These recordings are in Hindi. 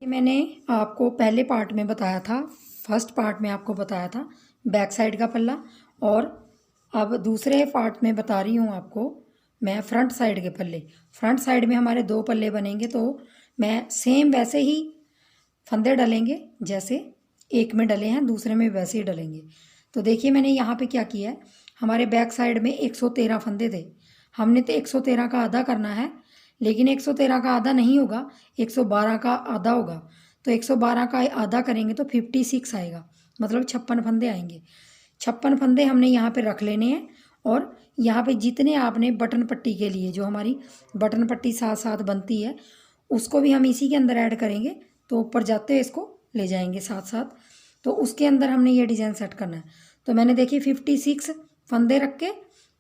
मैंने आपको पहले पार्ट में बताया था, फर्स्ट पार्ट में आपको बताया था बैक साइड का पल्ला, और अब दूसरे पार्ट में बता रही हूँ आपको मैं फ्रंट साइड के पल्ले। फ्रंट साइड में हमारे 2 पल्ले बनेंगे, तो मैं सेम वैसे ही फंदे डलेंगे जैसे एक में डले हैं, दूसरे में वैसे ही डलेंगे। तो देखिए मैंने यहाँ पे क्या किया है, हमारे बैक साइड में 113 फंदे थे, हमने तो 113 का आधा करना है, लेकिन 113 का आधा नहीं होगा, 112 का आधा होगा। तो 112 का आधा करेंगे तो 56 आएगा, मतलब 56 फंदे आएंगे। 56 फंदे हमने यहाँ पे रख लेने हैं, और यहाँ पे जितने आपने बटन पट्टी के लिए, जो हमारी बटन पट्टी साथ साथ बनती है, उसको भी हम इसी के अंदर ऐड करेंगे। तो ऊपर जाते हुए इसको ले जाएंगे साथ साथ, तो उसके अंदर हमने ये डिज़ाइन सेट करना है। तो मैंने देखिए 56 फंदे रख के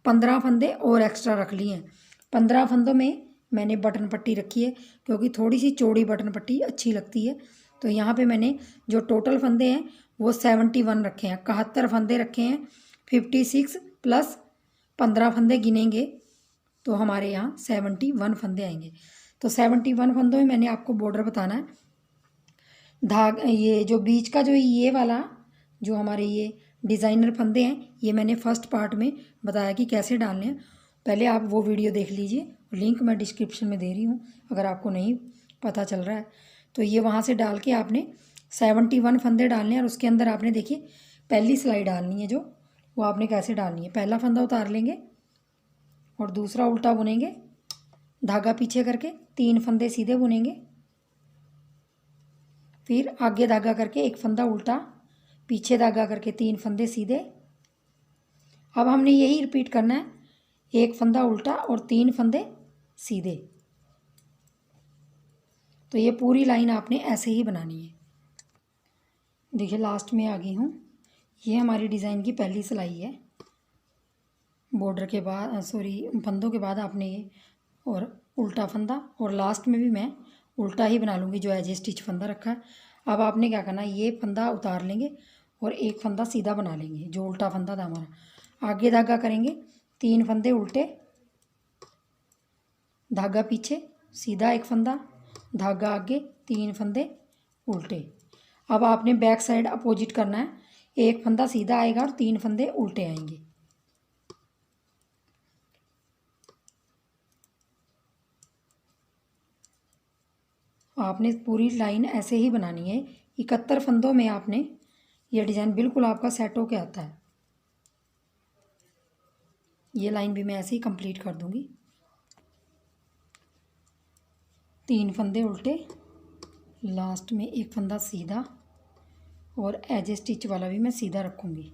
15 फंदे और एक्स्ट्रा रख लिए हैं। 15 फंदों में मैंने बटन पट्टी रखी है, क्योंकि थोड़ी सी चौड़ी बटन पट्टी अच्छी लगती है। तो यहाँ पे मैंने जो टोटल फंदे हैं वो 71 रखे हैं, 71 फंदे रखे हैं। 56 प्लस 15 फंदे गिनेंगे तो हमारे यहाँ 71 फंदे आएंगे। तो 71 फंदों में मैंने आपको बॉर्डर बताना है। ये जो बीच का जो ये वाला जो हमारे ये डिज़ाइनर फंदे हैं, ये मैंने फर्स्ट पार्ट में बताया कि कैसे डालने हैं। पहले आप वो वीडियो देख लीजिए, लिंक मैं डिस्क्रिप्शन में दे रही हूँ अगर आपको नहीं पता चल रहा है। तो ये वहाँ से डाल के आपने 71 फंदे डालने हैं, और उसके अंदर आपने देखिए पहली सिलाई डालनी है, जो वो आपने कैसे डालनी है। पहला फंदा उतार लेंगे और दूसरा उल्टा बुनेंगे, धागा पीछे करके 3 फंदे सीधे बुनेंगे, फिर आगे धागा करके एक फंदा उल्टा, पीछे धागा करके 3 फंदे सीधे। अब हमने यही रिपीट करना है, एक फंदा उल्टा और 3 फंदे सीधे। तो ये पूरी लाइन आपने ऐसे ही बनानी है। देखिए लास्ट में आ गई हूँ, ये हमारी डिज़ाइन की पहली सिलाई है। बॉर्डर के बाद फंदों के बाद आपने ये और उल्टा फंदा, और लास्ट में भी मैं उल्टा ही बना लूँगी जो एज स्टिच फंदा रखा है। अब आपने क्या करना है, ये फंदा उतार लेंगे और एक फंदा सीधा बना लेंगे, जो उल्टा फंदा था हमारा। आगे धागा करेंगे 3 फंदे उल्टे, धागा पीछे, सीधा एक फंदा, धागा आगे, 3 फंदे उल्टे। अब आपने बैक साइड अपोजिट करना है, एक फंदा सीधा आएगा और 3 फंदे उल्टे आएंगे। आपने पूरी लाइन ऐसे ही बनानी है। 71 फंदों में आपने ये डिज़ाइन बिल्कुल आपका सेट होके आता है। ये लाइन भी मैं ऐसे ही कंप्लीट कर दूंगी। 3 फंदे उल्टे, लास्ट में एक फंदा सीधा, और एज स्टिच वाला भी मैं सीधा रखूँगी।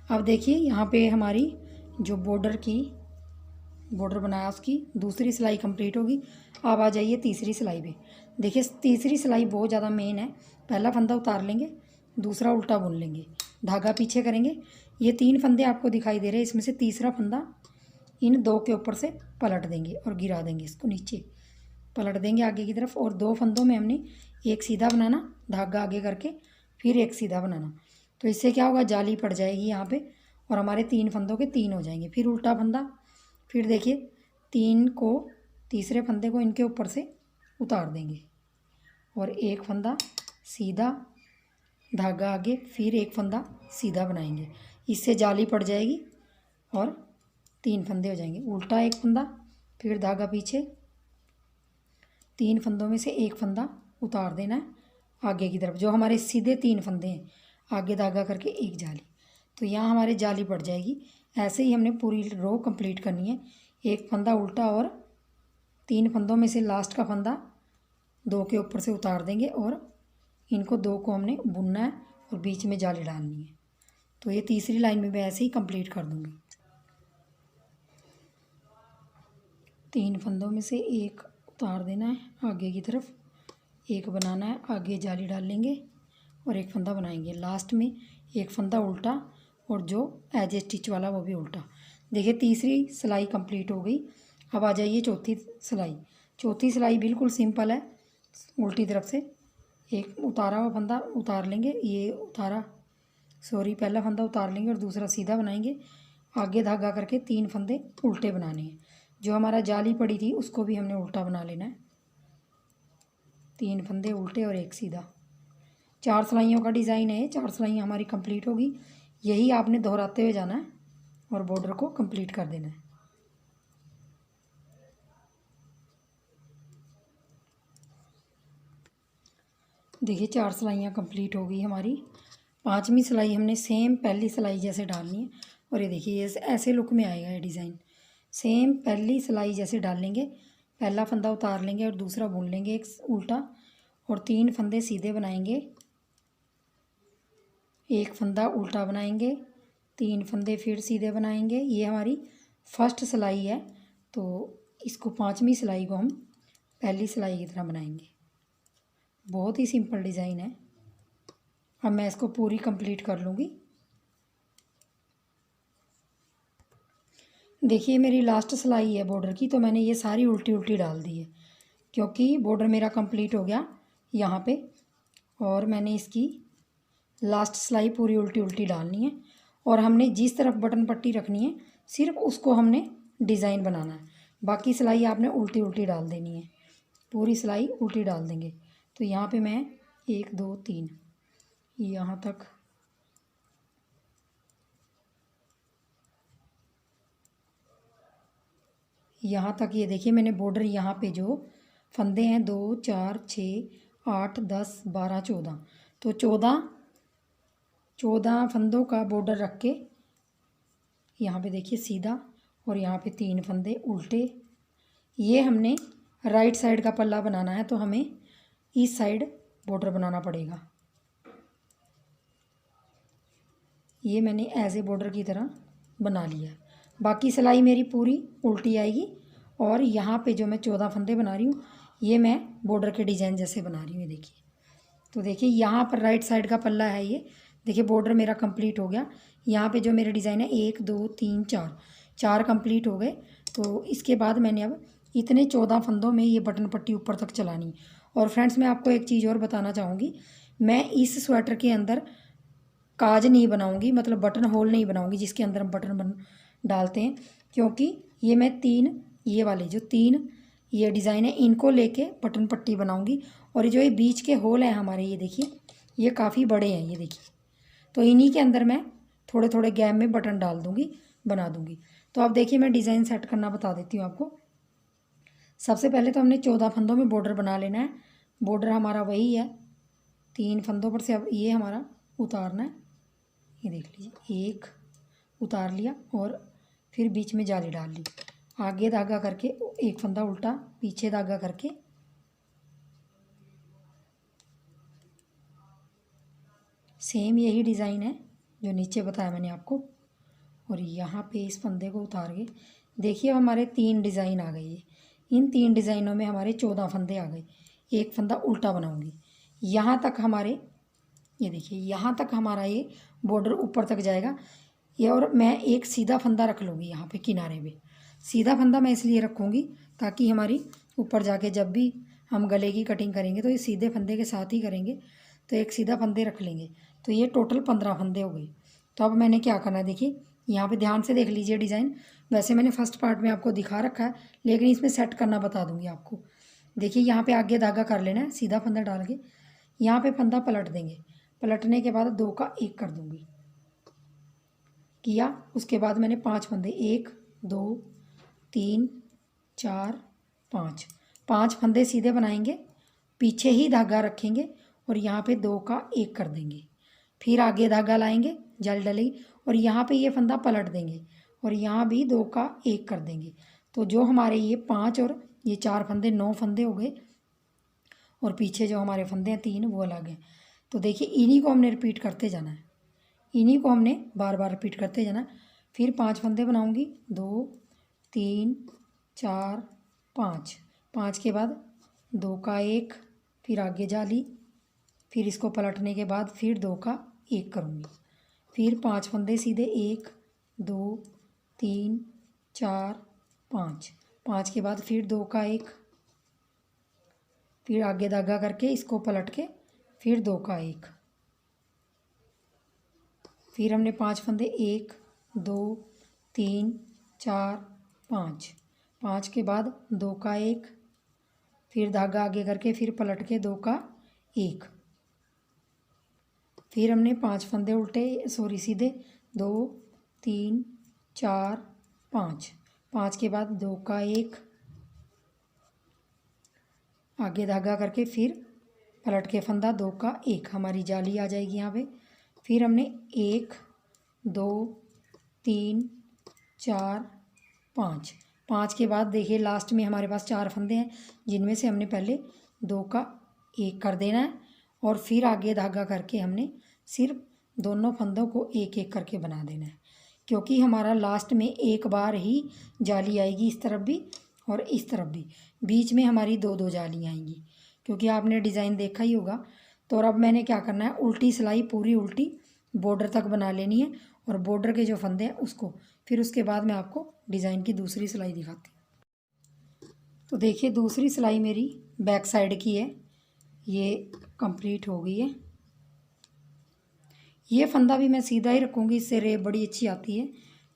अब देखिए यहाँ पे हमारी जो बॉर्डर बनाया उसकी दूसरी सिलाई कंप्लीट होगी। अब आ जाइए तीसरी सिलाई पे। देखिए तीसरी सिलाई बहुत ज़्यादा मेन है। पहला फंदा उतार लेंगे, दूसरा उल्टा बुन लेंगे, धागा पीछे करेंगे। ये 3 फंदे आपको दिखाई दे रहे हैं, इसमें से तीसरा फंदा इन 2 के ऊपर से पलट देंगे और गिरा देंगे, इसको नीचे पलट देंगे आगे की तरफ। और 2 फंदों में हमने एक सीधा बनाना, धागा आगे करके फिर एक सीधा बनाना। तो इससे क्या होगा, जाली पड़ जाएगी यहाँ पे, और हमारे 3 फंदों के 3 हो जाएंगे। फिर उल्टा फंदा, फिर देखिए 3 को, तीसरे फंदे को इनके ऊपर से उतार देंगे, और एक फंदा सीधा, धागा आगे, फिर एक फंदा सीधा बनाएंगे। इससे जाली पड़ जाएगी और 3 फंदे हो जाएंगे। उल्टा एक फंदा, फिर धागा पीछे, 3 फंदों में से एक फंदा उतार देना है आगे की तरफ, जो हमारे सीधे 3 फंदे हैं, आगे धागा करके एक जाली। तो यहाँ हमारे जाली पड़ जाएगी। ऐसे ही हमने पूरी रो कंप्लीट करनी है। एक फंदा उल्टा और 3 फंदों में से लास्ट का फंदा 2 के ऊपर से उतार देंगे, और इनको 2 को हमने बुनना है और बीच में जाली डालनी है। तो ये तीसरी लाइन में मैं ऐसे ही कंप्लीट कर दूँगी। 3 फंदों में से एक उतार देना है आगे की तरफ, एक बनाना है, आगे जाली डाल लेंगे और एक फंदा बनाएंगे। लास्ट में एक फंदा उल्टा, और जो एज स्टिच वाला वो भी उल्टा। देखिए तीसरी सिलाई कंप्लीट हो गई। अब आ जाइए चौथी सिलाई। चौथी सिलाई बिल्कुल सिंपल है। उल्टी तरफ से एक उतारा हुआ फंदा उतार लेंगे, पहला फंदा उतार लेंगे और दूसरा सीधा बनाएंगे। आगे धागा करके 3 फंदे उल्टे बनाने हैं। जो हमारा जाली पड़ी थी उसको भी हमने उल्टा बना लेना है। 3 फंदे उल्टे और एक सीधा। 4 सिलाइयों का डिज़ाइन है। 4 सिलाइयाँ हमारी कंप्लीट होगी। यही आपने दोहराते हुए जाना है और बॉर्डर को कंप्लीट कर देना है। देखिए 4 सिलाइयाँ कंप्लीट हो गई हमारी। 5वीं सिलाई हमने सेम पहली सिलाई जैसे डालनी है और ये देखिए ये ऐसे लुक में आएगा ये डिज़ाइन। सेम पहली सिलाई जैसे डाल लेंगे, पहला फंदा उतार लेंगे और दूसरा बुन लेंगे एक उल्टा और 3 फंदे सीधे बनाएंगे, एक फंदा उल्टा बनाएंगे, 3 फंदे फिर सीधे बनाएंगे। ये हमारी फर्स्ट सिलाई है, तो इसको 5वीं सिलाई को हम पहली सिलाई की तरह बनाएंगे। बहुत ही सिंपल डिज़ाइन है। अब मैं इसको पूरी कंप्लीट कर लूँगी। देखिए मेरी लास्ट सिलाई है बॉर्डर की, तो मैंने ये सारी उल्टी उल्टी डाल दी है क्योंकि बॉर्डर मेरा कंप्लीट हो गया यहाँ पे और मैंने इसकी लास्ट सिलाई पूरी उल्टी उल्टी डालनी है और हमने जिस तरफ बटन पट्टी रखनी है सिर्फ उसको हमने डिज़ाइन बनाना है। बाकी सिलाई आपने उल्टी उल्टी डाल देनी है, पूरी सिलाई उल्टी डाल देंगे। तो यहाँ पे मैं 1 2 3 यहाँ तक ये देखिए मैंने बॉर्डर यहाँ पे जो फंदे हैं 2 4 6 8 10 12 14, तो 14 फंदों का बॉर्डर रख के यहाँ पे देखिए सीधा और यहाँ पे 3 फंदे उल्टे। ये हमने राइट साइड का पल्ला बनाना है, तो हमें इस साइड बॉर्डर बनाना पड़ेगा। ये मैंने ऐसे बॉर्डर की तरह बना लिया। बाकी सिलाई मेरी पूरी उल्टी आएगी और यहाँ पे जो मैं 14 फंदे बना रही हूँ ये मैं बॉर्डर के डिज़ाइन जैसे बना रही हूँ। देखिए तो देखिए यहाँ पर राइट साइड का पल्ला है। ये देखिए बॉर्डर मेरा कंप्लीट हो गया। यहाँ पे जो मेरा डिज़ाइन है 1 2 3 4 कंप्लीट हो गए। तो इसके बाद मैंने अब इतने 14 फंदों में ये बटन पट्टी ऊपर तक चलानी। और फ्रेंड्स मैं आपको एक चीज़ और बताना चाहूँगी, मैं इस स्वेटर के अंदर काज नहीं बनाऊंगी, मतलब बटन होल नहीं बनाऊंगी जिसके अंदर हम बटन डालते हैं, क्योंकि ये मैं 3 ये वाले जो 3 ये डिज़ाइन है इनको लेके बटन पट्टी बनाऊंगी। और ये जो ये बीच के होल हैं हमारे, ये देखिए ये काफ़ी बड़े हैं, ये देखिए, तो इन्हीं के अंदर मैं थोड़े थोड़े गैप में बटन डाल दूंगी, बना दूंगी। तो अब देखिए मैं डिज़ाइन सेट करना बता देती हूँ आपको। सबसे पहले तो हमने 14 फंदों में बॉर्डर बना लेना है। बॉर्डर हमारा वही है 3 फंदों पर से अब ये हमारा उतारना है। ये देख लीजिए एक उतार लिया और फिर बीच में जाली डाल ली, आगे धागा करके एक फंदा उल्टा, पीछे धागा करके सेम यही डिज़ाइन है जो नीचे बताया मैंने आपको। और यहाँ पे इस फंदे को उतार के देखिए हमारे 3 डिज़ाइन आ गई है। इन 3 डिज़ाइनों में हमारे 14 फंदे आ गए। एक फंदा उल्टा बनाऊंगी यहाँ तक हमारे, ये देखिए यहाँ तक हमारा ये बॉर्डर ऊपर तक जाएगा। ये और मैं एक सीधा फंदा रख लूँगी यहाँ पे किनारे पे। सीधा फंदा मैं इसलिए रखूँगी ताकि हमारी ऊपर जाके जब भी हम गले की कटिंग करेंगे तो ये सीधे फंदे के साथ ही करेंगे, तो एक सीधा फंदे रख लेंगे। तो ये टोटल 15 फंदे हो गए। तो अब मैंने क्या करना है, देखिए यहाँ पे ध्यान से देख लीजिए डिज़ाइन। वैसे मैंने फर्स्ट पार्ट में आपको दिखा रखा है, लेकिन इसमें सेट करना बता दूँगी आपको। देखिए यहाँ पे आगे धागा कर लेना है सीधा फंदा डाल के, यहाँ पे फंदा पलट देंगे, पलटने के बाद 2 का 1 कर दूँगी, किया। उसके बाद मैंने 5 फंदे 1 2 3 4 5 फंदे सीधे बनाएंगे, पीछे ही धागा रखेंगे और यहाँ पे 2 का 1 कर देंगे। फिर आगे धागा लाएंगे, जाली डलेगी और यहाँ पे ये फंदा पलट देंगे और यहाँ भी 2 का 1 कर देंगे। तो जो हमारे ये 5 और ये 4 फंदे 9 फंदे हो गए और पीछे जो हमारे फंदे हैं 3 वो अलग हैं। तो देखिए इन्हीं को हमने रिपीट करते जाना है, इन्हीं को हमने बार बार रिपीट करते जाना। फिर 5 फंदे बनाऊंगी 2 3 4 5 के बाद 2 का 1, फिर आगे जाली, फिर इसको पलटने के बाद फिर 2 का 1 करूँगी, फिर 5 फंदे सीधे 1 2 3 4 5 के बाद फिर 2 का 1, फिर आगे धागा करके इसको पलट के फिर 2 का 1, फिर हमने 5 फंदे 1 2 3 4 5 के बाद 2 का 1, फिर धागा आगे करके फिर पलट के 2 का 1, फिर हमने 5 फंदे उल्टे सीधे 2 3 4 5, 5 के बाद 2 का 1, आगे धागा करके फिर पलट के फंदा 2 का 1, हमारी जाली आ जाएगी यहाँ पे। फिर हमने 1 2 3 4 5, 5 के बाद देखिए लास्ट में हमारे पास 4 फंदे हैं, जिनमें से हमने पहले 2 का 1 कर देना है और फिर आगे धागा करके हमने सिर्फ दोनों फंदों को एक एक करके बना देना है, क्योंकि हमारा लास्ट में एक बार ही जाली आएगी, इस तरफ भी और इस तरफ भी, बीच में हमारी 2 जालियाँ आएंगी, क्योंकि आपने डिज़ाइन देखा ही होगा। तो अब मैंने क्या करना है, उल्टी सिलाई पूरी उल्टी बॉर्डर तक बना लेनी है और बॉर्डर के जो फंदे हैं उसको, फिर उसके बाद मैं आपको डिज़ाइन की दूसरी सिलाई दिखाती हूँ। तो देखिए दूसरी सिलाई मेरी बैक साइड की है, ये कंप्लीट हो गई है। ये फंदा भी मैं सीधा ही रखूँगी, इससे रेब बड़ी अच्छी आती है,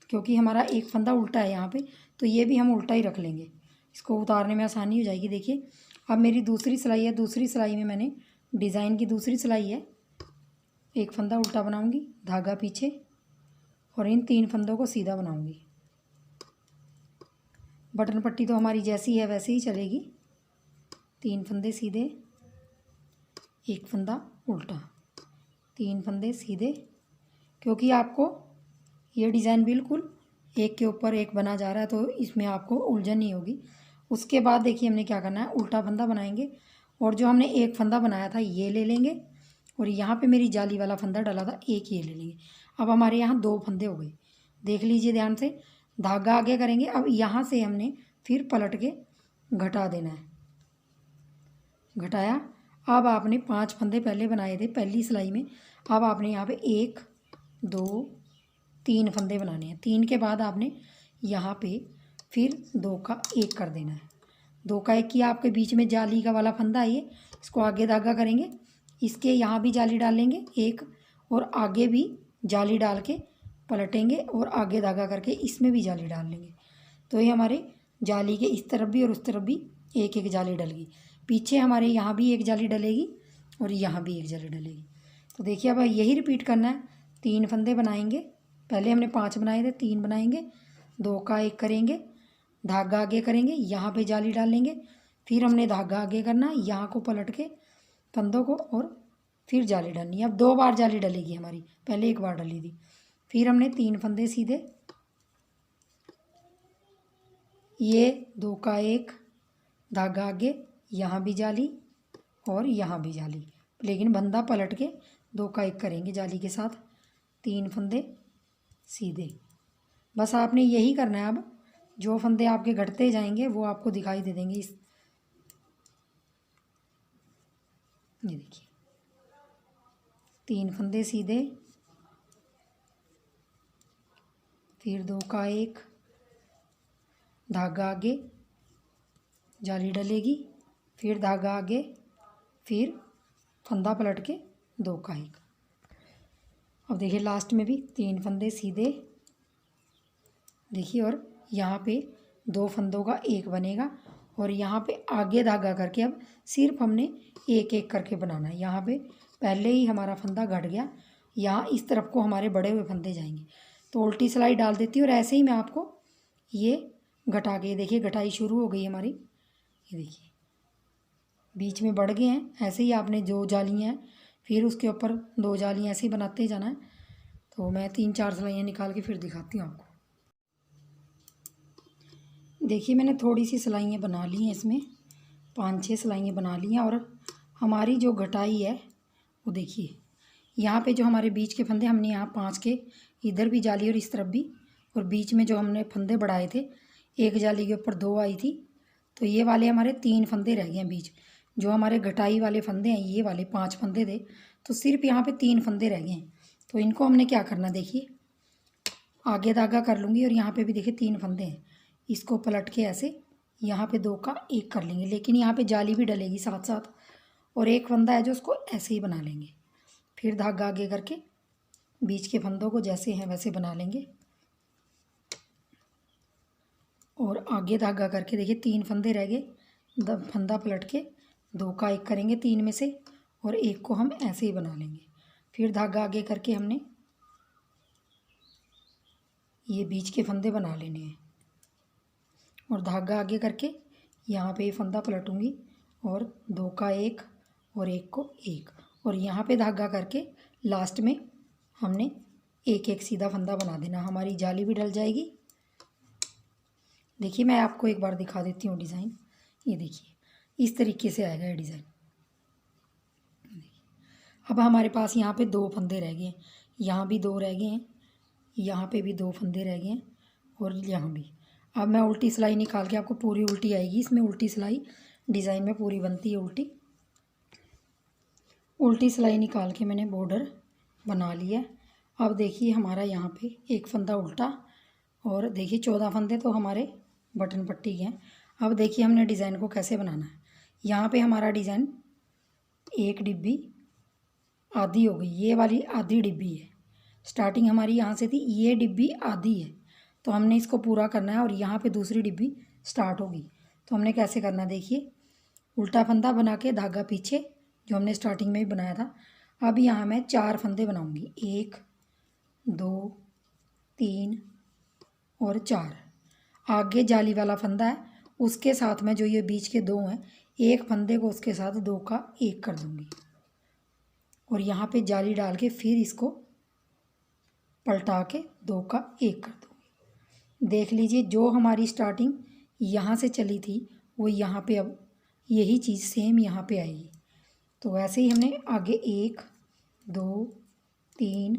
क्योंकि हमारा एक फंदा उल्टा है यहाँ पे, तो ये भी हम उल्टा ही रख लेंगे, इसको उतारने में आसानी हो जाएगी। देखिए अब मेरी दूसरी सिलाई है, दूसरी सिलाई में मैंने डिज़ाइन की दूसरी सिलाई है, एक फंदा उल्टा बनाऊंगी, धागा पीछे और इन 3 फंदों को सीधा बनाऊंगी। बटन पट्टी तो हमारी जैसी है वैसे ही चलेगी, 3 फंदे सीधे, एक फंदा उल्टा, 3 फंदे सीधे, क्योंकि आपको ये डिज़ाइन बिल्कुल एक के ऊपर एक बना जा रहा है, तो इसमें आपको उलझन नहीं होगी। उसके बाद देखिए हमने क्या करना है, उल्टा फंदा बनाएंगे और जो हमने एक फंदा बनाया था ये ले लेंगे और यहाँ पे मेरी जाली वाला फंदा डाला था एक ये ले लेंगे। अब हमारे यहाँ 2 फंदे हो गए, देख लीजिए ध्यान से, धागा आगे करेंगे। अब यहाँ से हमने फिर पलट के घटा देना है, घटाया। अब आपने 5 फंदे पहले बनाए थे पहली सिलाई में, अब आपने यहाँ पे 1 2 3 फंदे बनाने हैं। 3 के बाद आपने यहाँ पे फिर 2 का 1 कर देना है। 2 का 1 किया, आपके बीच में जाली का वाला फंदा है ये, इसको आगे धागा करेंगे, इसके यहाँ भी जाली डालेंगे एक और आगे भी जाली डाल के पलटेंगे और आगे धागा करके इसमें भी जाली डाल लेंगे। तो ये हमारे जाली के इस तरफ भी और उस तरफ भी एक एक जाली डलेगी, पीछे हमारे यहाँ भी एक जाली डलेगी और यहाँ भी एक जाली डलेगी। तो देखिए अब यही रिपीट करना है, 3 फंदे बनाएंगे, पहले हमने 5 बनाए थे, 3 बनाएंगे, 2 का 1 करेंगे, धागा आगे करेंगे, यहाँ पे जाली डालेंगे, फिर हमने धागा आगे करना, यहाँ को पलट के फंदों को और फिर जाली डालनी है। अब 2 बार जाली डलेगी हमारी, पहले 1 बार डली थी। फिर हमने 3 फंदे सीधे, ये 2 का 1, धागा आगे, यहाँ भी जाली और यहाँ भी जाली, लेकिन बंदा पलट के 2 का 1 करेंगे जाली के साथ, 3 फंदे सीधे। बस आपने यही करना है। अब जो फंदे आपके घटते जाएंगे वो आपको दिखाई दे देंगे। ये देखिए 3 फंदे सीधे, फिर 2 का 1, धागा आगे, जाली डलेगी, फिर धागा आगे, फिर फंदा पलट के 2 का 1। अब देखिए लास्ट में भी 3 फंदे सीधे, देखिए, और यहाँ पे 2 फंदों का 1 बनेगा और यहाँ पे आगे धागा करके अब सिर्फ हमने एक एक करके बनाना है। यहाँ पे पहले ही हमारा फंदा घट गया, यहाँ इस तरफ को हमारे बड़े हुए फंदे जाएंगे, तो उल्टी सिलाई डाल देती हूँ और ऐसे ही मैं आपको ये घटा के, देखिए घटाई शुरू हो गई हमारी, ये देखिए बीच में बढ़ गए हैं। ऐसे ही आपने जो जालियाँ हैं फिर उसके ऊपर 2 जालियाँ ऐसे ही बनाते जाना है। तो मैं 3-4 सिलाइयाँ निकाल के फिर दिखाती हूँ आपको। देखिए मैंने थोड़ी सी सिलाइयाँ बना ली हैं, इसमें 5-6 सिलाइयाँ बना ली हैं और हमारी जो घटाई है वो देखिए, यहाँ पे जो हमारे बीच के फंदे, हमने यहाँ 5 के इधर भी जाली और इस तरफ भी, और बीच में जो हमने फंदे बढ़ाए थे, एक जाली के ऊपर 2 आई थी, तो ये वाले हमारे 3 फंदे रह गए हैं बीच। जो हमारे घटाई वाले फंदे हैं ये वाले 5 फंदे थे, तो सिर्फ यहाँ पे 3 फंदे रह गए हैं। तो इनको हमने क्या करना, देखिए आगे धागा कर लूँगी और यहाँ पे भी देखिए 3 फंदे हैं, इसको पलट के ऐसे यहाँ पे 2 का 1 कर लेंगे, लेकिन यहाँ पे जाली भी डलेगी साथ साथ, और एक फंदा है जो उसको ऐसे ही बना लेंगे। फिर धागा आगे करके बीच के फंदों को जैसे हैं वैसे बना लेंगे और आगे धागा करके देखिए 3 फंदे रह गए, फंदा पलट के 2 का 1 करेंगे 3 में से, और 1 को हम ऐसे ही बना लेंगे। फिर धागा आगे करके हमने ये बीच के फंदे बना लेने हैं, और धागा आगे करके यहाँ पे फंदा पलटूंगी और 2 का 1 और 1 को 1, और यहाँ पे धागा करके लास्ट में हमने एक एक सीधा फंदा बना देना। हमारी जाली भी डल जाएगी। देखिए मैं आपको एक बार दिखा देती हूँ डिज़ाइन। ये देखिए इस तरीके से आएगा ये डिज़ाइन। अब हमारे पास यहाँ पे 2 फंदे रह गए हैं, यहाँ भी 2 रह गए हैं, यहाँ पे भी 2 फंदे रह गए हैं, और यहाँ भी। अब मैं उल्टी सिलाई निकाल के, आपको पूरी उल्टी आएगी, इसमें उल्टी सिलाई डिज़ाइन में पूरी बनती है। उल्टी सिलाई निकाल के मैंने बॉर्डर बना लिया। अब देखिए हमारा यहाँ पे एक फंदा उल्टा, और देखिए 14 फंदे तो हमारे बटन पट्टी के हैं। अब देखिए हमने डिज़ाइन को कैसे बनाना है। यहाँ पे हमारा डिज़ाइन एक डिब्बी आधी हो गई, ये वाली आधी डिब्बी है। स्टार्टिंग हमारी यहाँ से थी, ये डिब्बी आधी है, तो हमने इसको पूरा करना है, और यहाँ पे दूसरी डिब्बी स्टार्ट होगी। तो हमने कैसे करना, देखिए उल्टा फंदा बना के धागा पीछे जो हमने स्टार्टिंग में ही बनाया था। अब यहाँ मैं 4 फंदे बनाऊँगी, 1 2 3 और 4। आगे जाली वाला फंदा है, उसके साथ में जो ये बीच के 2 हैं, एक फंदे को उसके साथ 2 का 1 कर दूँगी, और यहाँ पे जाली डाल के फिर इसको पलटा के 2 का 1 कर दूँगी। देख लीजिए जो हमारी स्टार्टिंग यहाँ से चली थी वो यहाँ पे अब यही चीज़ सेम यहाँ पे आएगी। तो वैसे ही हमने आगे 1 2 3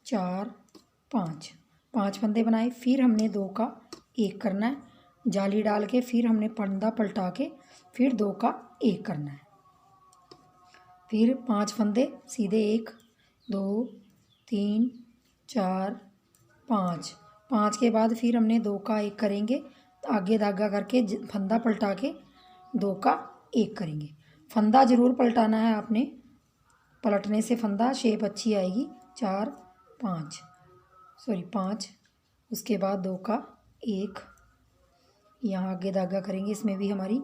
4 5 फंदे बनाए, फिर हमने 2 का 1 करना है, जाली डाल के फिर हमने फंदा पलटा के फिर 2 का 1 करना है, फिर 5 फंदे सीधे 1 2 3 4 5 के बाद फिर हमने 2 का 1 करेंगे, आगे धागा करके फंदा पलटा के 2 का 1 करेंगे। फंदा ज़रूर पलटाना है आपने, पलटने से फंदा शेप अच्छी आएगी। 5, उसके बाद 2 का 1, यहाँ आगे धागा करेंगे, इसमें भी हमारी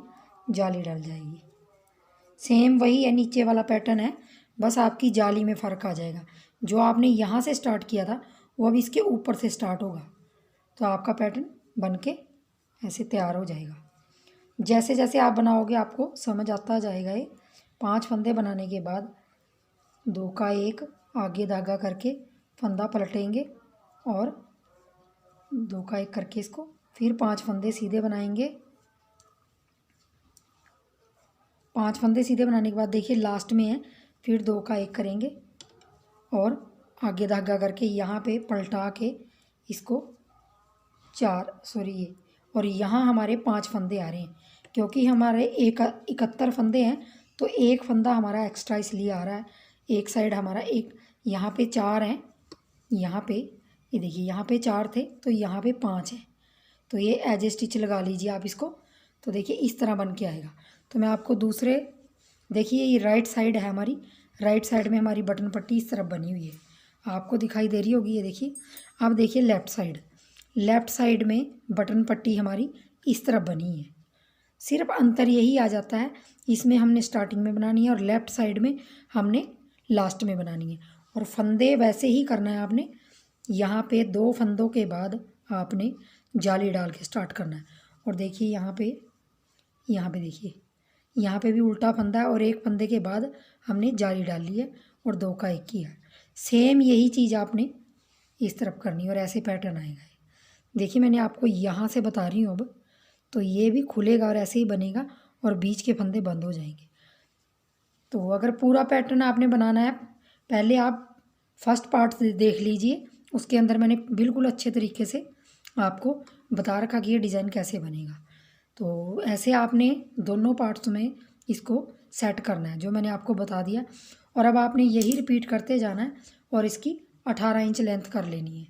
जाली डल जाएगी। सेम वही है, नीचे वाला पैटर्न है, बस आपकी जाली में फ़र्क आ जाएगा। जो आपने यहाँ से स्टार्ट किया था वो अब इसके ऊपर से स्टार्ट होगा, तो आपका पैटर्न बनके ऐसे तैयार हो जाएगा। जैसे जैसे आप बनाओगे आपको समझ आता जाएगा। ये 5 फंदे बनाने के बाद 2 का 1 आगे धागा करके फंदा पलटेंगे और 2 का 1 करके इसको फिर 5 फंदे सीधे बनाएंगे। 5 फंदे सीधे बनाने के बाद देखिए लास्ट में है, फिर 2 का 1 करेंगे और आगे धागा करके यहाँ पे पलटा के इसको और यहाँ हमारे 5 फंदे आ रहे हैं, क्योंकि हमारे 71 फंदे हैं, तो एक फंदा हमारा एक्स्ट्रा इसलिए आ रहा है। एक साइड हमारा एक, यहाँ पे 4 हैं, यहाँ पे ये देखिए यहाँ पे 4 थे तो यहाँ पे 5 है, तो ये एज ए स्टिच लगा लीजिए आप इसको। तो देखिए इस तरह बन के आएगा। तो मैं आपको दूसरे, देखिए ये राइट साइड है हमारी, राइट साइड में हमारी बटन पट्टी इस तरफ बनी हुई है, आपको दिखाई दे रही होगी। ये देखिए, अब देखिए लेफ़्ट साइड में बटन पट्टी हमारी इस तरफ बनी है। सिर्फ अंतर यही आ जाता है, इसमें हमने स्टार्टिंग में बनानी है और लेफ़्ट साइड में हमने लास्ट में बनानी है। और फंदे वैसे ही करना है आपने, यहाँ पे 2 फंदों के बाद आपने जाली डाल के स्टार्ट करना है। और देखिए यहाँ पे देखिए यहाँ पे भी उल्टा फंदा है और एक फंदे के बाद हमने जाली डाल ली है और 2 का 1 किया है। सेम यही चीज़ आपने इस तरफ करनी है और ऐसे पैटर्न आएगा। देखिए मैंने आपको यहाँ से बता रही हूँ, अब तो ये भी खुलेगा और ऐसे ही बनेगा और बीच के फंदे बंद हो जाएंगे। तो अगर पूरा पैटर्न आपने बनाना है, पहले आप फर्स्ट पार्ट देख लीजिए, उसके अंदर मैंने बिल्कुल अच्छे तरीके से आपको बता रखा कि ये डिज़ाइन कैसे बनेगा। तो ऐसे आपने दोनों पार्ट्स में इसको सेट करना है जो मैंने आपको बता दिया, और अब आपने यही रिपीट करते जाना है और इसकी 18 इंच लेंथ कर लेनी है।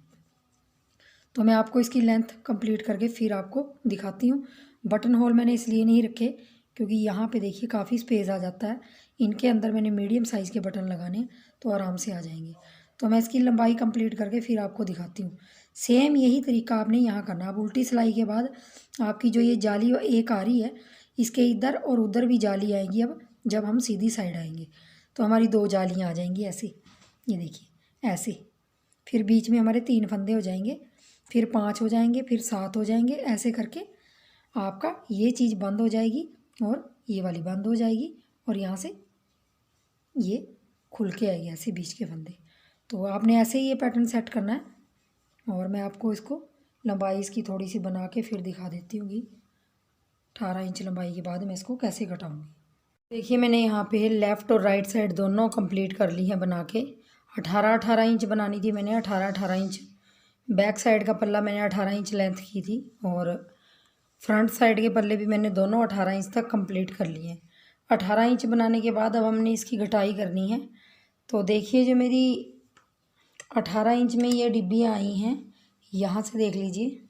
तो मैं आपको इसकी लेंथ कंप्लीट करके फिर आपको दिखाती हूँ। बटन होल मैंने इसलिए नहीं रखे क्योंकि यहाँ पे देखिए काफ़ी स्पेस आ जाता है, इनके अंदर मैंने मीडियम साइज़ के बटन लगाने तो आराम से आ जाएंगे। तो मैं इसकी लंबाई कंप्लीट करके फिर आपको दिखाती हूँ। सेम यही तरीका आपने यहाँ करना। अब उल्टी सिलाई के बाद आपकी जो ये जाली एक आ रही है, इसके इधर और उधर भी जाली आएगी अब जब हम सीधी साइड आएंगे। तो हमारी 2 जालियाँ आ जाएंगी ऐसे, ये देखिए ऐसे। फिर बीच में हमारे 3 फंदे हो जाएंगे, फिर 5 हो जाएंगे, फिर 7 हो जाएंगे। ऐसे करके आपका ये चीज़ बंद हो जाएगी और ये वाली बंद हो जाएगी और यहाँ से ये खुल के आएगी ऐसे बीच के फंदे। तो आपने ऐसे ही ये पैटर्न सेट करना है। और मैं आपको इसको लंबाई इसकी थोड़ी सी बना के फिर दिखा देती हूँ कि 18 इंच लंबाई के बाद मैं इसको कैसे कटाऊँगी। देखिए मैंने यहाँ पे लेफ़्ट और राइट साइड दोनों कंप्लीट कर ली है बना के। 18 इंच बनानी थी मैंने, 18 इंच। बैक साइड का पल्ला मैंने 18 इंच लेंथ की थी और फ्रंट साइड के पल्ले भी मैंने दोनों 18 इंच तक कंप्लीट कर लिए हैं। 18 इंच बनाने के बाद अब हमने इसकी घटाई करनी है। तो देखिए जो मेरी 18 इंच में ये डिब्बियाँ आई हैं, यहाँ से देख लीजिए,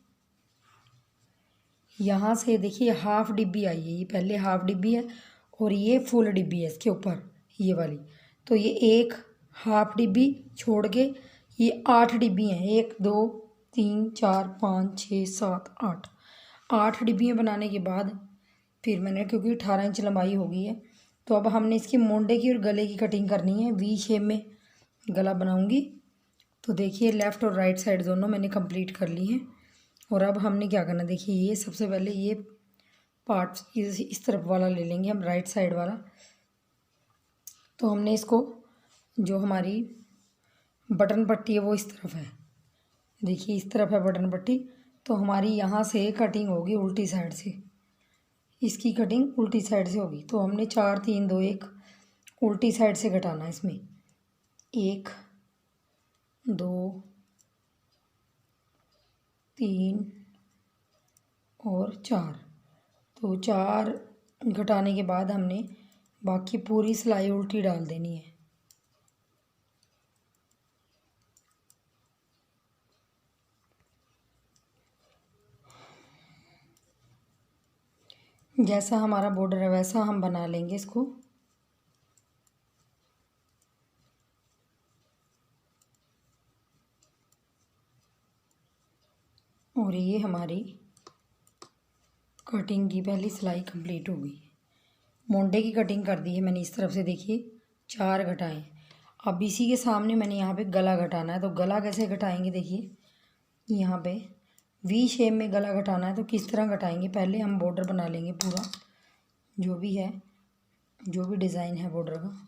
यहाँ से देखिए हाफ डिब्बी आई है। ये पहले हाफ डिब्बी है और ये फुल डिब्बी है इसके ऊपर, ये वाली। तो ये एक हाफ डिब्बी छोड़ के ये 8 डिब्बी हैं। 1 2 3 4 5 6 7 8 डिब्बियाँ बनाने के बाद फिर मैंने, क्योंकि 18 इंच लंबाई हो गई है, तो अब हमने इसकी मोंडे की और गले की कटिंग करनी है। वी शेप में गला बनाऊंगी। तो देखिए लेफ़्ट और राइट साइड दोनों मैंने कंप्लीट कर ली हैं। और अब हमने क्या करना, देखिए ये सबसे पहले ये पार्ट इस तरफ वाला ले लेंगे हम, राइट साइड वाला। तो हमने इसको, जो हमारी बटन पट्टी है वो इस तरफ है, देखिए इस तरफ है बटन पट्टी। तो हमारी यहाँ से कटिंग होगी उल्टी साइड से, इसकी कटिंग उल्टी साइड से होगी। तो हमने 4 3 2 1 उल्टी साइड से घटाना है इसमें। 1 2 3 और 4। तो 4 घटाने के बाद हमने बाकी पूरी सिलाई उल्टी डाल देनी है। जैसा हमारा बॉर्डर है वैसा हम बना लेंगे इसको। और ये हमारी कटिंग की पहली सिलाई कंप्लीट हो गई। मोंडे की कटिंग कर दी है मैंने इस तरफ से, देखिए 4 घटाएं। अब इसी के सामने मैंने यहाँ पे गला घटाना है। तो गला कैसे घटाएंगे, देखिए यहाँ पे वी शेप में गला घटाना है। तो किस तरह घटाएंगे, पहले हम बॉर्डर बना लेंगे पूरा, जो भी है, जो भी डिज़ाइन है बॉर्डर का।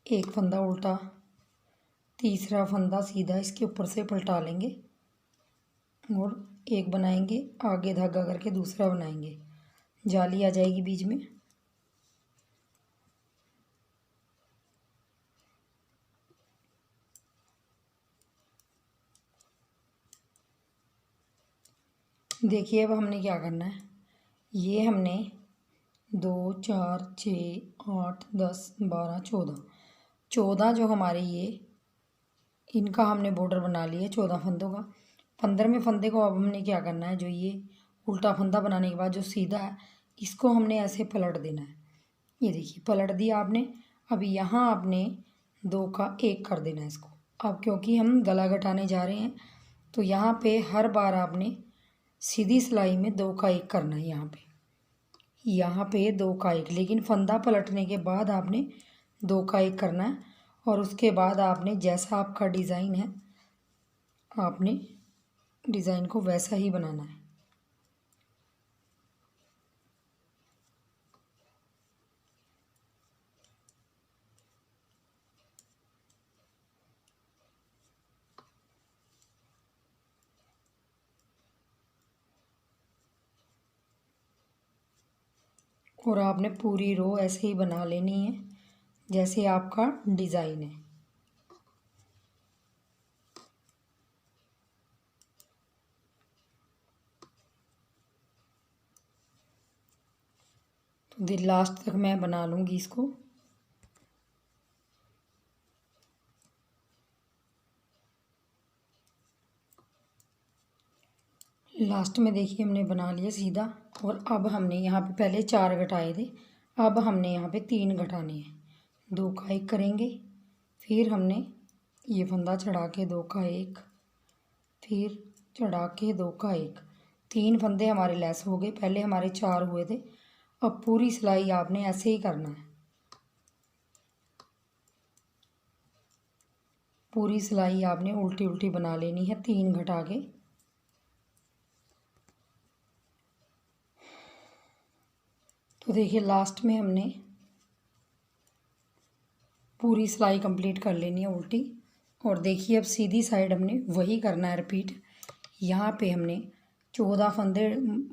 एक फंदा उल्टा, तीसरा फंदा सीधा इसके ऊपर से पलटा लेंगे और एक बनाएंगे, आगे धागा करके दूसरा बनाएंगे, जाली आ जाएगी बीच में। देखिए अब हमने क्या करना है, ये हमने 2 4 6 8 10 12 14 जो हमारे ये, इनका हमने बॉर्डर बना लिया 14 फंदों का। 15वें फंदे को अब हमने क्या करना है, जो ये उल्टा फंदा बनाने के बाद जो सीधा है, इसको हमने ऐसे पलट देना है। ये देखिए पलट दिया आपने। अब यहाँ आपने 2 का 1 कर देना है इसको। अब क्योंकि हम गला घटाने जा रहे हैं, तो यहाँ पे हर बार आपने सीधी सिलाई में 2 का 1 करना है। यहाँ पे 2 का 1, लेकिन फंदा पलटने के बाद आपने 2 का 1 करना है। और उसके बाद आपने, जैसा आपका डिज़ाइन है, आपने डिज़ाइन को वैसा ही बनाना है। और आपने पूरी रो ऐसे ही बना लेनी है जैसे आपका डिज़ाइन है। तो लास्ट तक मैं बना लूँगी इसको। लास्ट में देखिए हमने बना लिया सीधा। और अब हमने यहाँ पे पहले 4 घटाए थे, अब हमने यहाँ पे 3 घटाने हैं। 2 का 1 करेंगे, फिर हमने ये फंदा चढ़ा के 2 का 1, फिर चढ़ा के 2 का 1, 3 फंदे हमारे लेस हो गए। पहले हमारे 4 हुए थे। अब पूरी सिलाई आपने ऐसे ही करना है। पूरी सिलाई आपने उल्टी उल्टी बना लेनी है 3 घटा के। तो देखिए लास्ट में हमने पूरी सिलाई कंप्लीट कर लेनी है उल्टी। और देखिए अब सीधी साइड हमने वही करना है रिपीट। यहाँ पे हमने 14 फंदे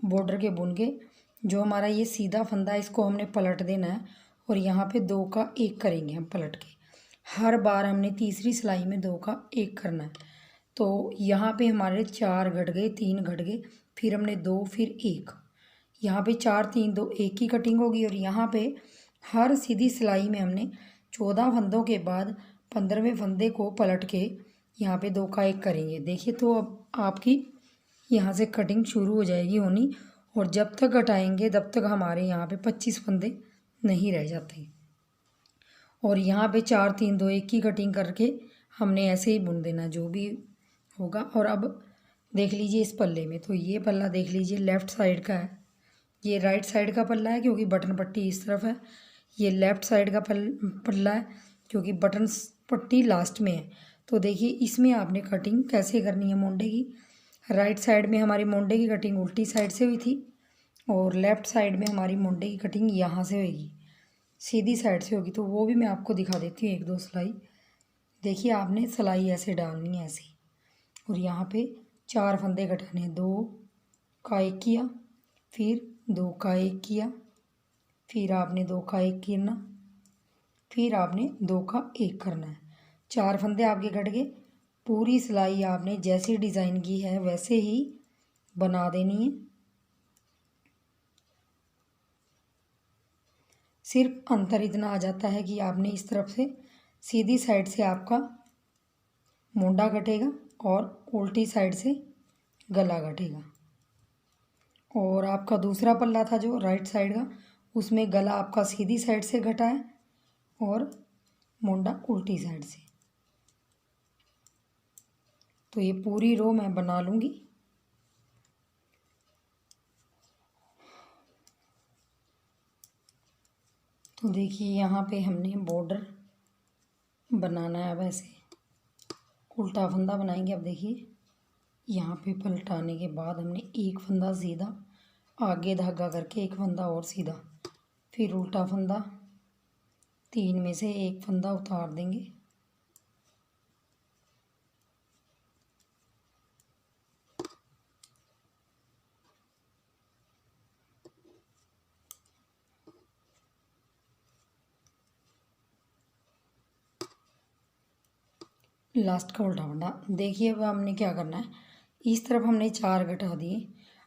बॉर्डर के बुन के, जो हमारा ये सीधा फंदा है इसको हमने पलट देना है और यहाँ पे 2 का 1 करेंगे हम पलट के। हर बार हमने तीसरी सिलाई में 2 का 1 करना है। तो यहाँ पे हमारे 4 घट गए, 3 घट गए, फिर हमने 2, फिर 1। यहाँ पे 4 3 2 1 की कटिंग होगी। और यहाँ पे हर सीधी सिलाई में हमने 14 फंदों के बाद 15वें फंदे को पलट के यहाँ पे 2 का 1 करेंगे। देखिए तो अब आपकी यहाँ से कटिंग शुरू हो जाएगी होनी। और जब तक घटाएंगे तब तक हमारे यहाँ पे 25 फंदे नहीं रह जाते। और यहाँ पे 4 3 2 1 की कटिंग करके हमने ऐसे ही बुन देना जो भी होगा। और अब देख लीजिए इस पल्ले में, तो ये पल्ला देख लीजिए लेफ़्ट साइड का है, ये राइट साइड का पल्ला है क्योंकि बटन पट्टी इस तरफ है। ये लेफ़्ट साइड का पल्ला है क्योंकि बटन पट्टी लास्ट में है। तो देखिए इसमें आपने कटिंग कैसे करनी है मोंडे की। राइट साइड में हमारी मोंडे की कटिंग उल्टी साइड से हुई थी और लेफ़्ट साइड में हमारी मोंडे की कटिंग यहाँ से होगी, सीधी साइड से होगी। तो वो भी मैं आपको दिखा देती हूँ 1 2 सिलाई। देखिए आपने सिलाई ऐसे डालनी है ऐसे। और यहाँ पे 4 फंदे घटाने हैं, 2 का 1 किया, फिर 2 का 1 किया, फिर आपने 2 का 1 करना, फिर आपने 2 का 1 करना है। 4 फंदे आपके घट गए। पूरी सिलाई आपने जैसी डिज़ाइन की है वैसे ही बना देनी है। सिर्फ अंतर इतना आ जाता है कि आपने इस तरफ से सीधी साइड से आपका मोंडा कटेगा और उल्टी साइड से गला कटेगा। और आपका दूसरा पल्ला था जो राइट साइड का, उसमें गला आपका सीधी साइड से घटा है और मोंडा उल्टी साइड से। तो ये पूरी रो मैं बना लूँगी। तो देखिए यहाँ पे हमने बॉर्डर बनाना है। अब ऐसे उल्टा फंदा बनाएंगे। अब देखिए यहाँ पे पलटाने के बाद हमने 1 फंदा सीधा आगे धागा करके 1 फंदा और सीधा, फिर उल्टा फंदा, 3 में से 1 फंदा उतार देंगे। लास्ट का उल्टा फंदा। देखिए अब हमने क्या करना है, इस तरफ हमने 4 घटा दिए।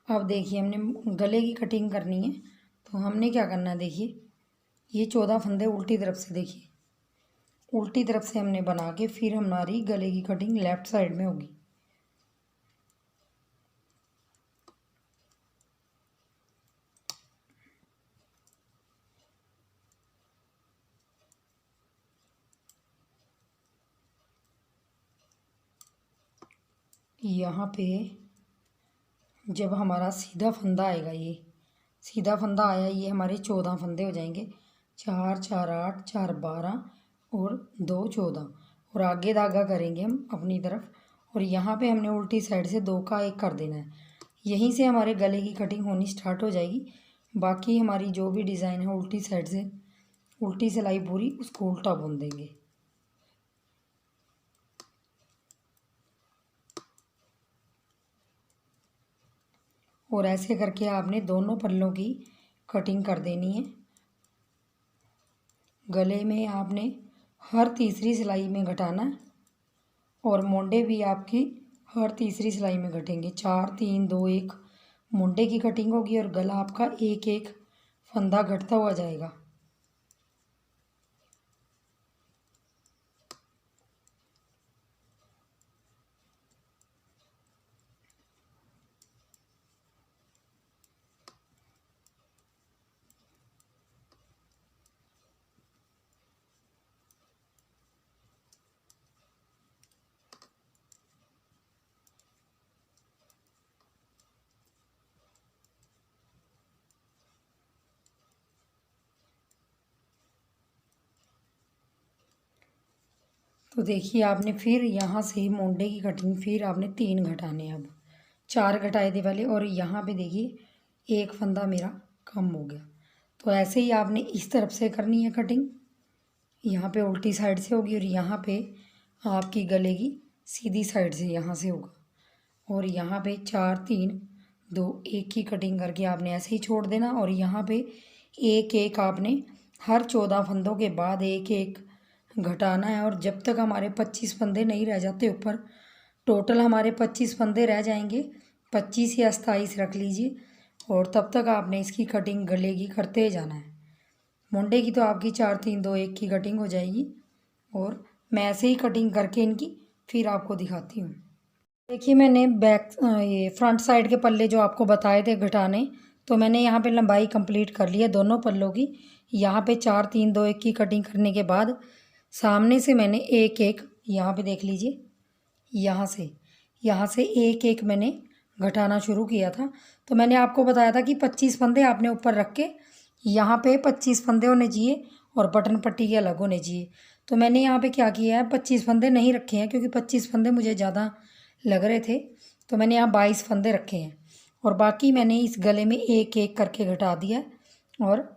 अब देखिए हमने गले की कटिंग करनी है। तो हमने क्या करना है, देखिए ये 14 फंदे उल्टी तरफ से, देखिए उल्टी तरफ से हमने बना के फिर हमारी गले की कटिंग लेफ़्ट साइड में होगी। यहाँ पे जब हमारा सीधा फंदा आएगा, ये सीधा फंदा आया, ये हमारे 14 फंदे हो जाएंगे। 4 4 8 4 12 और 2 14। और आगे धागा करेंगे हम अपनी तरफ। और यहाँ पे हमने उल्टी साइड से 2 का 1 कर देना है। यहीं से हमारे गले की कटिंग होनी स्टार्ट हो जाएगी। बाकी हमारी जो भी डिज़ाइन है उल्टी साइड से, उल्टी सिलाई पूरी उसको उल्टा बुन देंगे। और ऐसे करके आपने दोनों पल्लों की कटिंग कर देनी है। गले में आपने हर तीसरी सिलाई में घटाना है और मोंडे भी आपकी हर तीसरी सिलाई में घटेंगे। 4 3 2 1 मोंडे की कटिंग होगी और गला आपका 1 1 फंदा घटता हुआ जाएगा। तो देखिए आपने फिर यहाँ से मोंडे की कटिंग फिर आपने 3 घटाने, अब 4 घटाए थे पहले, और यहाँ पे देखिए एक फंदा मेरा कम हो गया। तो ऐसे ही आपने इस तरफ से करनी है कटिंग, यहाँ पे उल्टी साइड से होगी और यहाँ पे आपकी गले की सीधी साइड से यहाँ से होगा। और यहाँ पे 4 3 2 1 की कटिंग करके आपने ऐसे ही छोड़ देना। और यहाँ पे एक एक आपने हर 14 फंदों के बाद एक एक घटाना है, और जब तक हमारे 25 फंदे नहीं रह जाते ऊपर, टोटल हमारे 25 फंदे रह जाएंगे, 25 या 27 रख लीजिए, और तब तक आपने इसकी कटिंग गले की करते जाना है। मुंडे की तो आपकी 4 3 2 1 की कटिंग हो जाएगी। और मैं ऐसे ही कटिंग करके इनकी फिर आपको दिखाती हूँ। देखिए मैंने बैक ये फ्रंट साइड के पल्ले जो आपको बताए थे घटाने, तो मैंने यहाँ पे लंबाई कंप्लीट कर ली है दोनों पल्लों की। यहाँ पे 4 3 2 1 की कटिंग करने के बाद सामने से मैंने एक एक, यहाँ पे देख लीजिए, यहाँ से एक एक मैंने घटाना शुरू किया था। तो मैंने आपको बताया था कि 25 फंदे आपने ऊपर रख के, यहाँ पे 25 फंदे होने चाहिए और बटन पट्टी के अलग होने चाहिए। तो मैंने यहाँ पे क्या किया है, 25 फंदे नहीं रखे हैं क्योंकि 25 फंदे मुझे ज़्यादा लग रहे थे। तो मैंने यहाँ 22 फंदे रखे हैं, और बाकी मैंने इस गले में एक एक करके घटा दिया। और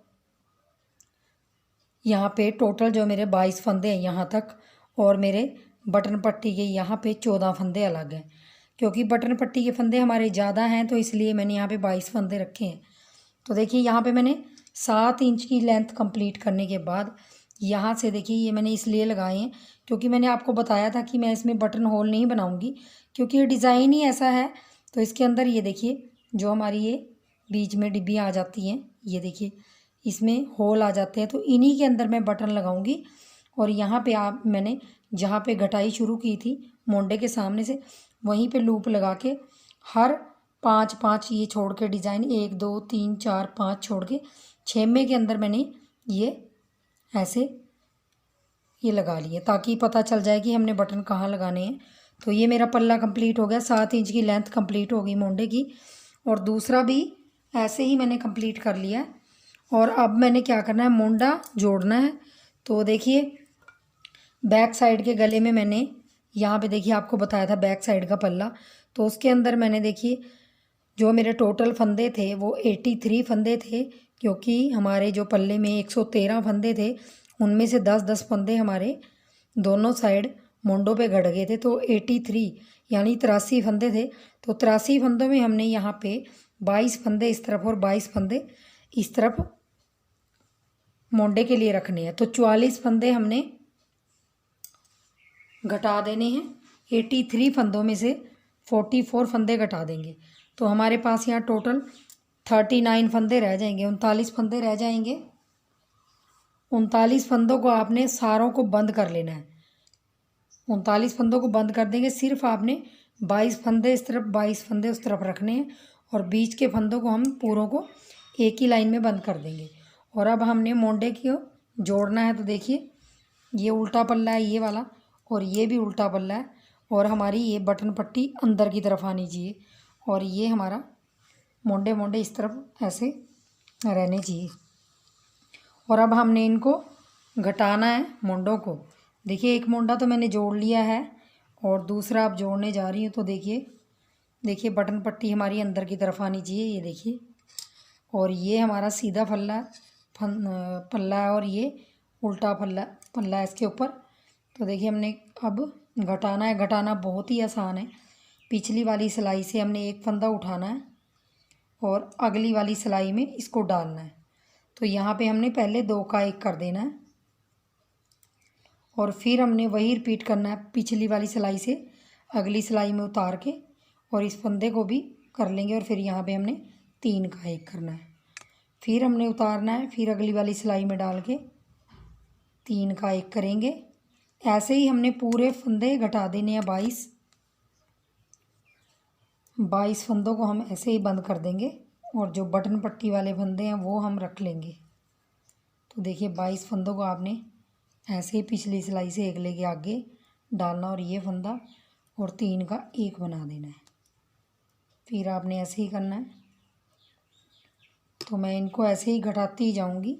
यहाँ पे टोटल जो मेरे 22 फंदे हैं यहाँ तक, और मेरे बटन पट्टी के यहाँ पे 14 फंदे अलग हैं। क्योंकि बटन पट्टी के फंदे हमारे ज़्यादा हैं तो इसलिए मैंने यहाँ पे 22 फंदे रखे हैं। तो देखिए यहाँ पे मैंने 7 इंच की लेंथ कंप्लीट करने के बाद यहाँ से देखिए ये मैंने इसलिए लगाए हैं क्योंकि मैंने आपको बताया था कि मैं इसमें बटन होल नहीं बनाऊँगी, क्योंकि ये डिज़ाइन ही ऐसा है। तो इसके अंदर ये देखिए जो हमारी ये बीच में डिब्बियाँ आ जाती हैं, ये देखिए इसमें होल आ जाते हैं, तो इन्हीं के अंदर मैं बटन लगाऊंगी। और यहाँ पे आप मैंने जहाँ पे घटाई शुरू की थी मोंडे के सामने से, वहीं पे लूप लगा के हर 5 5 ये छोड़ के डिज़ाइन 1 2 3 4 5 छोड़ के 6वें के अंदर मैंने ये ऐसे ये लगा लिए ताकि पता चल जाए कि हमने बटन कहाँ लगाने हैं। तो ये मेरा पल्ला कंप्लीट हो गया, 7 इंच की लेंथ कंप्लीट हो गई मोंडे की, और दूसरा भी ऐसे ही मैंने कंप्लीट कर लिया है। और अब मैंने क्या करना है, मोंडा जोड़ना है। तो देखिए बैक साइड के गले में मैंने यहाँ पे देखिए आपको बताया था बैक साइड का पल्ला, तो उसके अंदर मैंने देखिए जो मेरे टोटल फंदे थे वो 83 फंदे थे, क्योंकि हमारे जो पल्ले में 113 फंदे थे उनमें से 10 फंदे हमारे दोनों साइड मोंडों पे गड़ गए थे, तो 83 यानी 83 फंदे थे। तो 83 फंदों में हमने यहाँ पे 22 फंदे इस तरफ और 22 फंदे इस तरफ मोंडे के लिए रखने हैं। तो 44 फंदे हमने घटा देने हैं, 83 फंदों में से 44 फंदे घटा देंगे, तो हमारे पास यहाँ टोटल 39 फंदे रह जाएंगे, 39 फंदे रह जाएंगे। 39 फंदों को आपने सारों को बंद कर लेना है, 39 फंदों को बंद कर देंगे। सिर्फ आपने 22 फंदे इस तरफ 22 फंदे उस तरफ रखने हैं, और बीच के फंदों को हम पूरों को एक ही लाइन में बंद कर देंगे। और अब हमने मोंडे को जोड़ना है। तो देखिए ये उल्टा पल्ला है ये वाला, और ये भी उल्टा पल्ला है, और हमारी ये बटन पट्टी अंदर की तरफ आनी चाहिए, और ये हमारा मोंडे मोंडे इस तरफ ऐसे रहने चाहिए। और अब हमने इनको घटाना है मोंडों को। देखिए एक मोंडा तो मैंने जोड़ लिया है और दूसरा अब जोड़ने जा रही हूँ। तो देखिए बटन पट्टी हमारी अंदर की तरफ आनी चाहिए, ये देखिए, और ये हमारा सीधा पल्ला है और ये उल्टा पल्ला है इसके ऊपर। तो देखिए हमने अब घटाना है, घटाना बहुत ही आसान है। पिछली वाली सिलाई से हमने एक फंदा उठाना है और अगली वाली सिलाई में इसको डालना है। तो यहाँ पे हमने पहले 2 का 1 कर देना है, और फिर हमने वही रिपीट करना है पिछली वाली सिलाई से अगली सिलाई में उतार के, और इस फंदे को भी कर लेंगे, और फिर यहाँ पे हमने 3 का 1 करना है, फिर हमने उतारना है, फिर अगली वाली सिलाई में डाल के 3 का 1 करेंगे। ऐसे ही हमने पूरे फंदे घटा देने हैं, 22 फंदों को हम ऐसे ही बंद कर देंगे, और जो बटन पट्टी वाले फंदे हैं वो हम रख लेंगे। तो देखिए 22 फंदों को आपने ऐसे ही पिछली सिलाई से एक लेके आगे डालना, और ये फंदा और 3 का 1 बना देना है। फिर आपने ऐसे ही करना है। तो मैं इनको ऐसे ही घटाती ही जाऊंगी,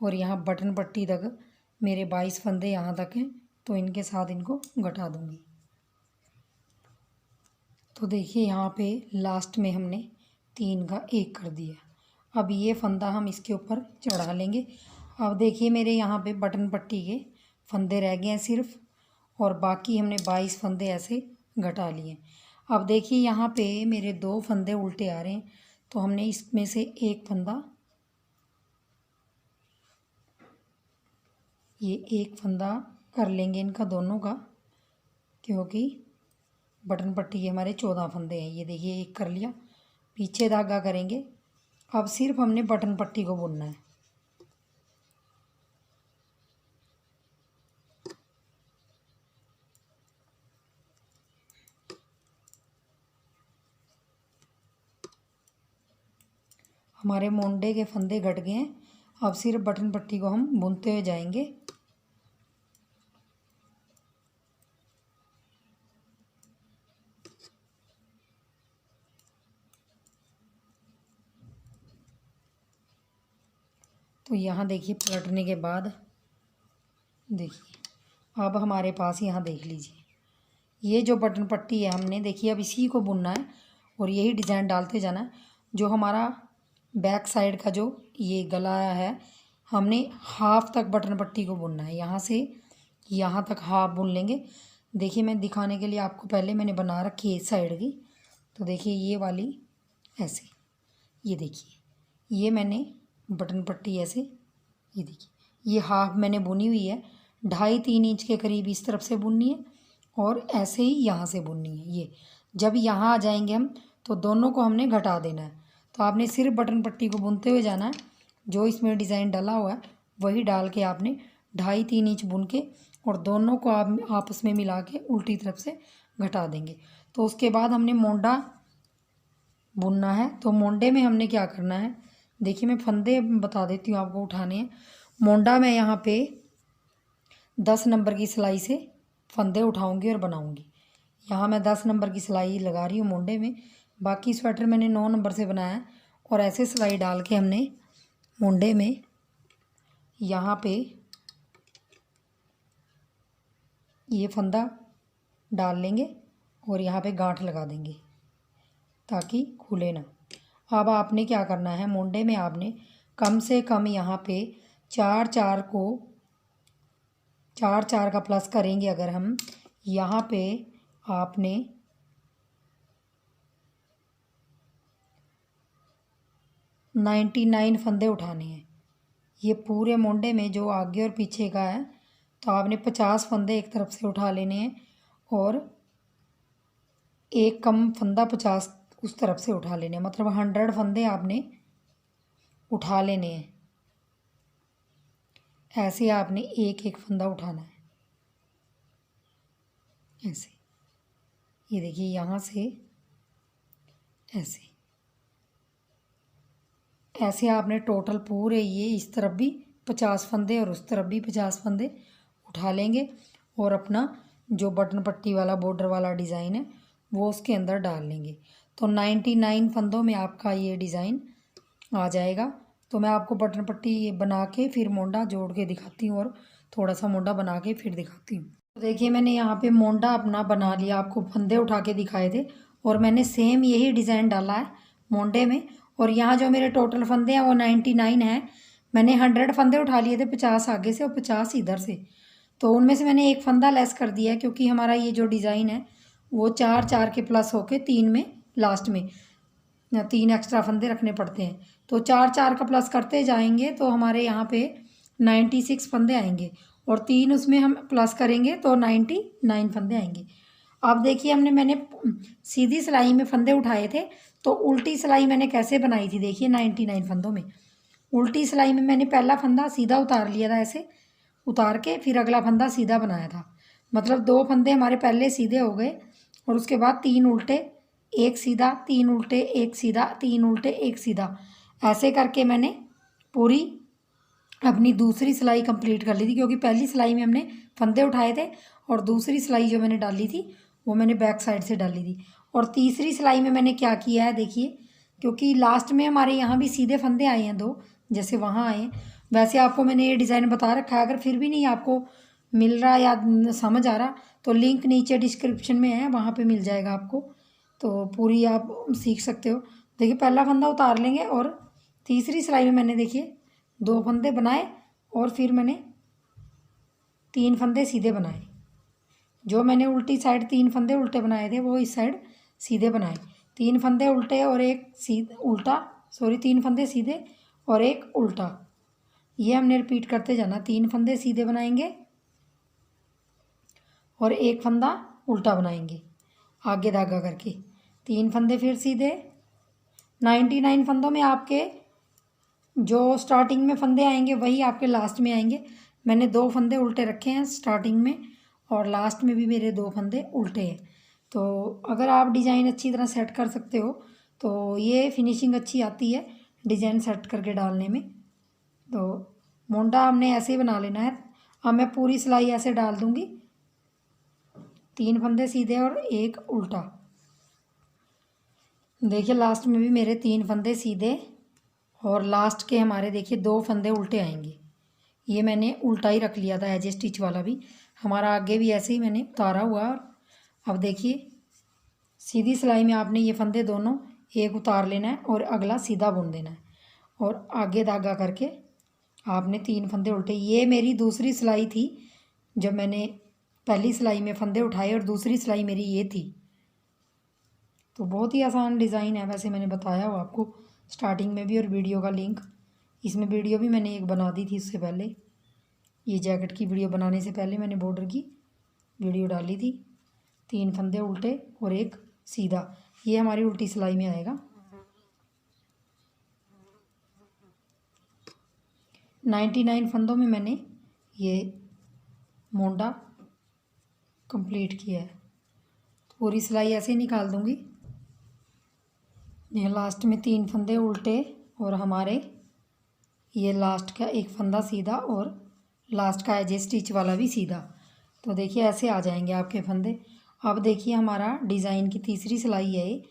और यहाँ बटन पट्टी तक मेरे 22 फंदे यहाँ तक हैं, तो इनके साथ इनको घटा दूँगी। तो देखिए यहाँ पे लास्ट में हमने 3 का 1 कर दिया। अब ये फंदा हम इसके ऊपर चढ़ा लेंगे। अब देखिए मेरे यहाँ पे बटन पट्टी के फंदे रह गए हैं सिर्फ, और बाकी हमने 22 फंदे ऐसे घटा लिए। अब देखिए यहाँ पे मेरे 2 फंदे उल्टे आ रहे हैं, तो हमने इसमें से एक फंदा, ये एक फंदा कर लेंगे इनका दोनों का, क्योंकि बटन पट्टी के हमारे 14 फंदे हैं। ये देखिए एक कर लिया, पीछे धागा करेंगे। अब सिर्फ हमने बटन पट्टी को बुनना है। हमारे मोंडे के फंदे घट गए हैं, अब सिर्फ बटन पट्टी को हम बुनते हुए जाएंगे। तो यहाँ देखिए पलटने के बाद देखिए अब हमारे पास, यहाँ देख लीजिए ये जो बटन पट्टी है हमने, देखिए अब इसी को बुनना है और यही डिज़ाइन डालते जाना है। जो हमारा बैक साइड का जो ये गला है, हमने हाफ तक बटन पट्टी को बुनना है। यहाँ से यहाँ तक हाफ बुन लेंगे। देखिए मैं दिखाने के लिए आपको, पहले मैंने बना रखी है इस साइड की, तो देखिए ये वाली ऐसे, ये देखिए ये मैंने बटन पट्टी ऐसे, ये देखिए ये हाफ मैंने बुनी हुई है। 2.5-3 इंच के करीब इस तरफ से बुननी है और ऐसे ही यहाँ से बुननी है। ये जब यहाँ आ जाएंगे हम, तो दोनों को हमने घटा देना है। तो आपने सिर्फ बटन पट्टी को बुनते हुए जाना है। जो इसमें डिज़ाइन डला हुआ है वही डाल के आपने 2.5-3 इंच बुन के, और दोनों को आप आपस में मिला के उल्टी तरफ से घटा देंगे। तो उसके बाद हमने मोंडा बुनना है। तो मोंडे में हमने क्या करना है, देखिए मैं फंदे बता देती हूँ आपको उठाने हैं। मोंडा मैं यहाँ पे 10 नंबर की सिलाई से फंदे उठाऊंगी और बनाऊंगी। यहाँ मैं 10 नंबर की सिलाई लगा रही हूँ मोंडे में। बाकी स्वेटर मैंने 9 नंबर से बनाया है, और ऐसे सिलाई डाल के हमने मोंडे में यहाँ पे ये फंदा डाल लेंगे और यहाँ पे गांठ लगा देंगे ताकि खुले ना। अब आपने क्या करना है, मोंडे में आपने कम से कम यहाँ पे 4-4 का प्लस करेंगे। अगर हम यहाँ पे आपने 99 फंदे उठाने हैं। ये पूरे मोंडे में जो आगे और पीछे का है, तो आपने 50 फंदे एक तरफ से उठा लेने हैं और एक कम फंदा 50 उस तरफ से उठा लेने हैं। मतलब 100 फंदे आपने उठा लेने हैं। ऐसे आपने एक एक फंदा उठाना है ऐसे। ये देखिए यहाँ से ऐसे ऐसे आपने टोटल पूरे ये इस तरफ भी 50 फंदे और उस तरफ भी 50 फंदे उठा लेंगे, और अपना जो बटन पट्टी वाला बॉर्डर वाला डिज़ाइन है वो उसके अंदर डाल लेंगे। तो 99 फंदों में आपका ये डिज़ाइन आ जाएगा। तो मैं आपको बटन पट्टी बना के फिर मोंडा जोड़ के दिखाती हूँ, और थोड़ा सा मोंडा बना के फिर दिखाती हूँ। तो देखिए मैंने यहाँ पे मोंडा अपना बना लिया, आपको फंदे उठा के दिखाए थे, और मैंने सेम यही डिज़ाइन डाला है मोंडे में। और यहाँ जो मेरे टोटल फंदे हैं वो 99 हैं। मैंने 100 फंदे उठा लिए थे, 50 आगे से और 50 इधर से। तो उनमें से मैंने एक फंदा लेस कर दिया है, क्योंकि हमारा ये जो डिज़ाइन है वो 4-4 के प्लस होके 3 में लास्ट में 3 एक्स्ट्रा फंदे रखने पड़ते हैं। तो 4-4 का प्लस करते जाएंगे तो हमारे यहाँ पे 96 फंदे आएंगे, और 3 उसमें हम प्लस करेंगे तो 99 फंदे आएंगे। अब देखिए मैंने सीधी सिलाई में फंदे उठाए थे, तो उल्टी सिलाई मैंने कैसे बनाई थी, देखिए 99 फंदों में उल्टी सिलाई में मैंने पहला फंदा सीधा उतार लिया था, ऐसे उतार के फिर अगला फंदा सीधा बनाया था। मतलब 2 फंदे हमारे पहले सीधे हो गए, और उसके बाद 3 उल्टे 1 सीधा, 3 उल्टे 1 सीधा, 3 उल्टे 1 सीधा, ऐसे करके मैंने पूरी अपनी दूसरी सिलाई कंप्लीट कर ली थी। क्योंकि पहली सिलाई में हमने फंदे उठाए थे, और दूसरी सिलाई जो मैंने डाली थी वो मैंने बैक साइड से डाली थी। और तीसरी सिलाई में मैंने क्या किया है देखिए, क्योंकि लास्ट में हमारे यहाँ भी सीधे फंदे आए हैं 2, जैसे वहाँ आए हैं, वैसे आपको मैंने ये डिज़ाइन बता रखा है। अगर फिर भी नहीं आपको मिल रहा या समझ आ रहा तो लिंक नीचे डिस्क्रिप्शन में है, वहाँ पे मिल जाएगा आपको, तो पूरी आप सीख सकते हो। देखिए पहला फंदा उतार लेंगे और तीसरी सिलाई में मैंने देखिए 2 फंदे बनाए और फिर मैंने 3 फंदे सीधे बनाए। जो मैंने उल्टी साइड 3 फंदे उल्टे बनाए थे वो इस साइड सीधे बनाए। 3 फंदे उल्टे और एक उल्टा, 3 फंदे सीधे और एक उल्टा, ये हमने रिपीट करते जाना। 3 फंदे सीधे बनाएंगे और एक फंदा उल्टा बनाएंगे आगे धागा करके। 3 फंदे फिर सीधे। 99 फंदों में आपके जो स्टार्टिंग में फंदे आएंगे वही आपके लास्ट में आएंगे। मैंने 2 फंदे उल्टे रखे हैं स्टार्टिंग में और लास्ट में भी मेरे 2 फंदे उल्टे हैं। तो अगर आप डिज़ाइन अच्छी तरह सेट कर सकते हो तो ये फिनिशिंग अच्छी आती है डिज़ाइन सेट करके डालने में। तो मोंडा हमने ऐसे ही बना लेना है। अब मैं पूरी सिलाई ऐसे डाल दूँगी, 3 फंदे सीधे और एक उल्टा। देखिए लास्ट में भी मेरे 3 फंदे सीधे और लास्ट के हमारे देखिए 2 फंदे उल्टे आएंगे। ये मैंने उल्टा ही रख लिया था एज स्टिच वाला भी, हमारा आगे भी ऐसे ही मैंने उतारा हुआ। अब देखिए सीधी सिलाई में आपने ये फंदे दोनों एक उतार लेना है और अगला सीधा बुन देना है और आगे धागा करके आपने 3 फंदे उल्टे। ये मेरी दूसरी सिलाई थी, जब मैंने पहली सिलाई में फंदे उठाए और दूसरी सिलाई मेरी ये थी। तो बहुत ही आसान डिज़ाइन है, वैसे मैंने बताया हो आपको स्टार्टिंग में भी, और वीडियो का लिंक इसमें वीडियो भी मैंने एक बना दी थी उससे पहले। ये जैकेट की वीडियो बनाने से पहले मैंने बॉर्डर की वीडियो डाली थी। 3 फंदे उल्टे और एक सीधा, ये हमारी उल्टी सिलाई में आएगा। 99 फंदों में मैंने ये मोंडा कंप्लीट किया है। तो पूरी सिलाई ऐसे ही निकाल दूंगी। ये लास्ट में 3 फंदे उल्टे और हमारे ये लास्ट का एक फंदा सीधा और लास्ट का एज स्टिच वाला भी सीधा। तो देखिए ऐसे आ जाएंगे आपके फंदे। अब देखिए हमारा डिज़ाइन की तीसरी सिलाई है।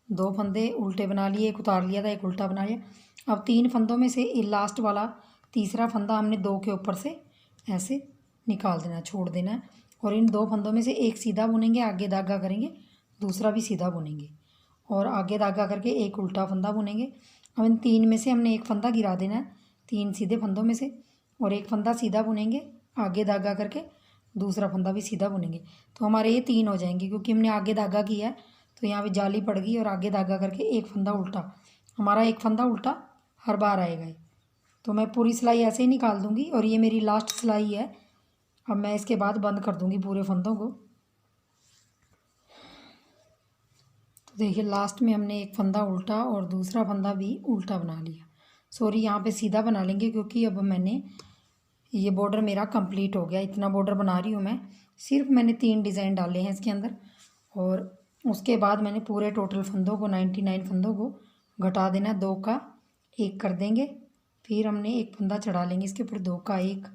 2 फंदे उल्टे बना लिए, एक उतार लिया था, एक उल्टा बना लिया। अब 3 फंदों में से लास्ट वाला तीसरा फंदा हमने 2 के ऊपर से ऐसे निकाल देना, छोड़ देना है। और इन 2 फंदों में से एक सीधा बुनेंगे, आगे धागा करेंगे, दूसरा भी सीधा बुनेंगे और आगे धागा करके एक उल्टा फंदा बुनेंगे। अब इन 3 में से हमने एक फंदा गिरा देना है, 3 सीधे फंदों में से, और एक फंदा सीधा बुनेंगे, आगे धागा करके दूसरा फंदा भी सीधा बुनेंगे। तो हमारे ये 3 हो जाएंगे, क्योंकि हमने आगे धागा किया है तो यहाँ पे जाली पड़ गई और आगे धागा करके एक फंदा उल्टा, हमारा एक फंदा उल्टा हर बार आएगा। तो मैं पूरी सिलाई ऐसे ही निकाल दूँगी और ये मेरी लास्ट सिलाई है। अब मैं इसके बाद बंद कर दूँगी पूरे फंदों को। तो देखिए लास्ट में हमने एक फंदा उल्टा और दूसरा फंदा भी उल्टा बना लिया। सॉरी, यहाँ पे सीधा बना लेंगे क्योंकि अब मैंने ये बॉर्डर मेरा कंप्लीट हो गया। इतना बॉर्डर बना रही हूँ मैं, सिर्फ मैंने 3 डिज़ाइन डाले हैं इसके अंदर। और उसके बाद मैंने पूरे टोटल फंदों को 99 फंदों को घटा देना, 2 का 1 कर देंगे। फिर हमने एक फंदा चढ़ा लेंगे इसके ऊपर, 2 का 1।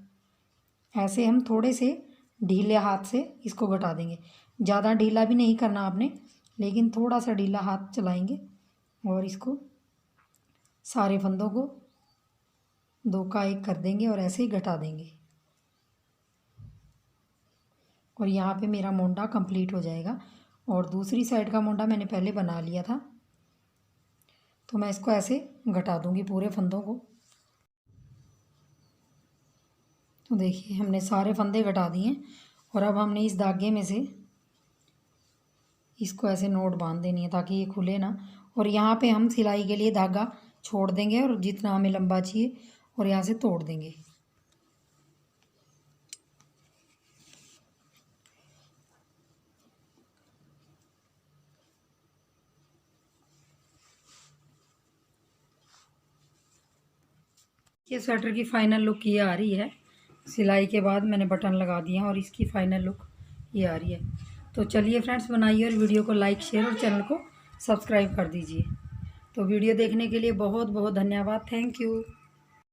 ऐसे हम थोड़े से ढीले हाथ से इसको घटा देंगे। ज़्यादा ढीला भी नहीं करना आपने, लेकिन थोड़ा सा ढीला हाथ चलाएंगे और इसको सारे फंदों को 2 का 1 कर देंगे और ऐसे ही घटा देंगे। और यहाँ पे मेरा मोंडा कंप्लीट हो जाएगा। और दूसरी साइड का मोंडा मैंने पहले बना लिया था, तो मैं इसको ऐसे घटा दूँगी पूरे फंदों को। तो देखिए हमने सारे फंदे घटा दिए और अब हमने इस धागे में से इसको ऐसे नोट बांध देनी है ताकि ये खुले ना। और यहाँ पे हम सिलाई के लिए धागा छोड़ देंगे और जितना हमें लंबा चाहिए और यहाँ से तोड़ देंगे। ये स्वेटर की फाइनल लुक ये आ रही है। सिलाई के बाद मैंने बटन लगा दिया और इसकी फाइनल लुक ये आ रही है। तो चलिए फ्रेंड्स, बनाइए और वीडियो को लाइक, शेयर और चैनल को सब्सक्राइब कर दीजिए। तो वीडियो देखने के लिए बहुत बहुत धन्यवाद। Thank you.